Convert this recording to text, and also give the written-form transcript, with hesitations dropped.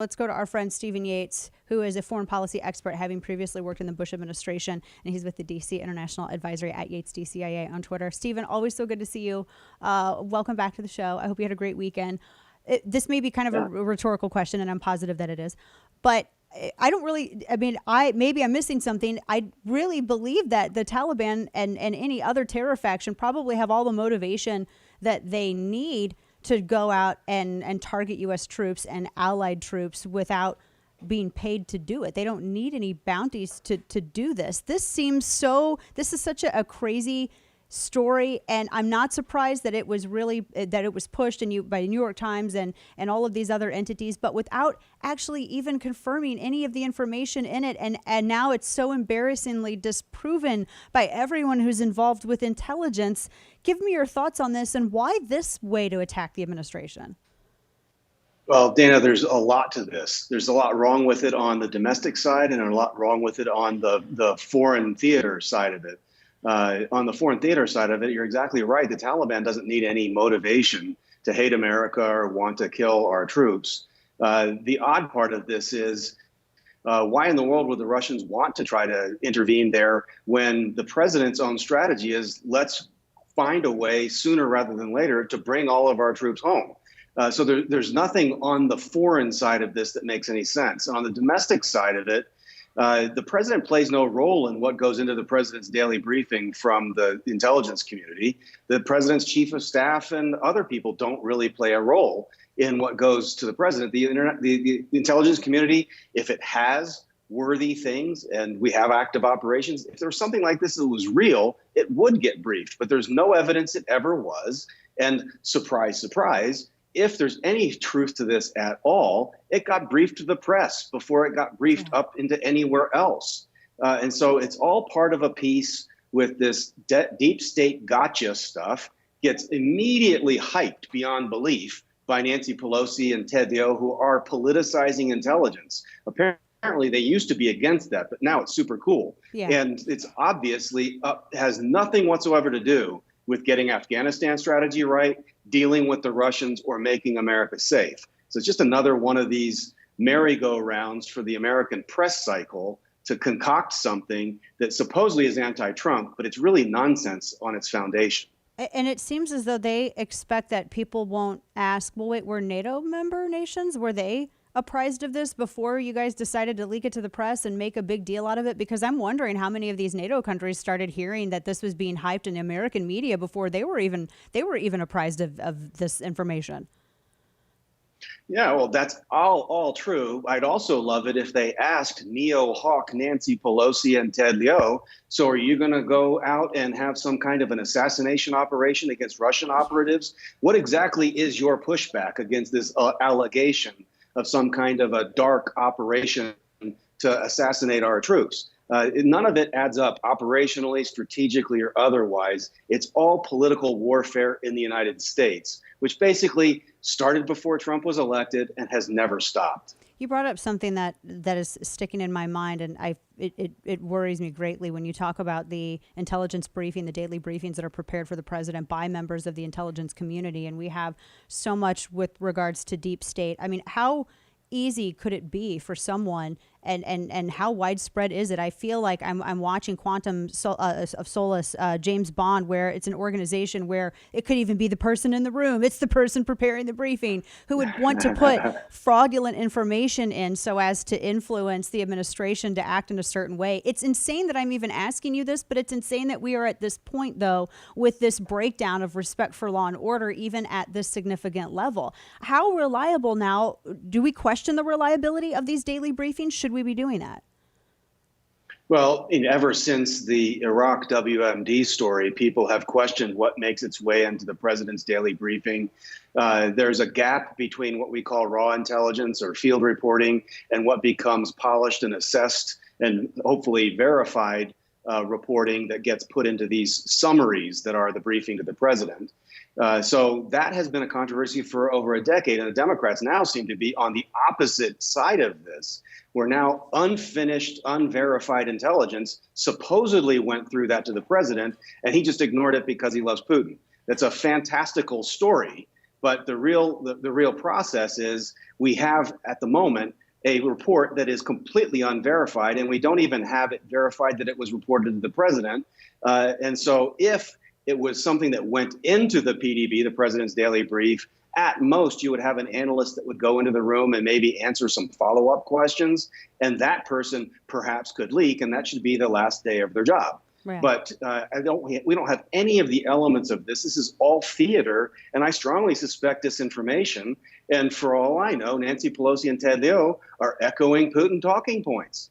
Let's go to our friend Stephen Yates, who is a foreign policy expert, having previously worked in the Bush administration, and he's with the DC International Advisory at Yates DCIA on Twitter. Stephen, always so good to see you. Welcome back to the show. I hope you had a great weekend. This may be kind of a rhetorical question, and I'm positive that it is, but I don't really, maybe I'm missing something. I really believe that the Taliban and any other terror faction probably have all the motivation that they need to go out and target U.S. troops and allied troops without being paid to do it. They don't need any bounties to do this. This is such a crazy story, and I'm not surprised that it was pushed by the New York Times and all of these other entities, but without actually even confirming any of the information in it. And now it's so embarrassingly disproven by everyone who's involved with intelligence. Give me your thoughts on this and why this way to attack the administration. Well, Dana, there's a lot to this. There's a lot wrong with it on the domestic side and a lot wrong with it on the foreign theater side of it. On the foreign theater side of it, you're exactly right. The Taliban doesn't need any motivation to hate America or want to kill our troops. The odd part of this is why in the world would the Russians want to try to intervene there when the president's own strategy is let's find a way sooner rather than later to bring all of our troops home. So there's nothing on the foreign side of this that makes any sense. On the domestic side of it, the president plays no role in what goes into the president's daily briefing from the intelligence community. The president's chief of staff and other people don't really play a role in what goes to the president. The intelligence community, if it has worthy things and we have active operations, if there was something like this that was real, it would get briefed. But there's no evidence it ever was. And surprise, surprise, if there's any truth to this at all, it got briefed to the press before it got briefed up into anywhere else. And so it's all part of a piece with this deep state gotcha stuff, gets immediately hyped beyond belief by Nancy Pelosi and Ted Lieu, who are politicizing intelligence. Apparently, they used to be against that, but now it's super cool. Yeah. And it's obviously has nothing whatsoever to do with getting Afghanistan strategy right, dealing with the Russians, or making America safe. So it's just another one of these merry-go-rounds for the American press cycle to concoct something that supposedly is anti-Trump, but it's really nonsense on its foundation. And it seems as though they expect that people won't ask, well, wait, were NATO member nations? Were they apprised of this before you guys decided to leak it to the press and make a big deal out of it? Because I'm wondering how many of these NATO countries started hearing that this was being hyped in the American media before they were even apprised of this information. Yeah, well, that's all true. I'd also love it if they asked neo-hawk Nancy Pelosi and Ted Lieu, so are you going to go out and have some kind of an assassination operation against Russian operatives? What exactly is your pushback against this allegation of some kind of a dark operation to assassinate our troops? None of it adds up operationally, strategically, or otherwise. It's all political warfare in the United States, which basically started before Trump was elected and has never stopped. You brought up something that is sticking in my mind, and it worries me greatly when you talk about the intelligence briefing, the daily briefings that are prepared for the president by members of the intelligence community. And we have so much with regards to deep state. I mean, how easy could it be for someone, and how widespread is it? I feel like I'm watching Quantum of Solace, James Bond, where it's an organization where it could even be the person in the room. It's the person preparing the briefing who would want to put fraudulent information in so as to influence the administration to act in a certain way. It's insane that I'm even asking you this, but it's insane that we are at this point, though, with this breakdown of respect for law and order, even at this significant level. How reliable now? Do we question the reliability of these daily briefings? Should we be doing that? Well, ever since the Iraq WMD story, people have questioned what makes its way into the president's daily briefing. There's a gap between what we call raw intelligence or field reporting and what becomes polished and assessed and hopefully verified reporting that gets put into these summaries that are the briefing to the president. So that has been a controversy for over a decade, and the Democrats now seem to be on the opposite side of this, where now unfinished, unverified intelligence supposedly went through that to the president, and he just ignored it because he loves Putin. That's a fantastical story, But the real process is we have at the moment a report that is completely unverified, and we don't even have it verified that it was reported to the president. And so if it was something that went into the PDB, the president's daily brief, at most you would have an analyst that would go into the room and maybe answer some follow-up questions, and that person perhaps could leak, and that should be the last day of their job. Right. But we don't have any of the elements of this. This is all theater, and I strongly suspect disinformation. And for all I know, Nancy Pelosi and Ted Lieu are echoing Putin talking points.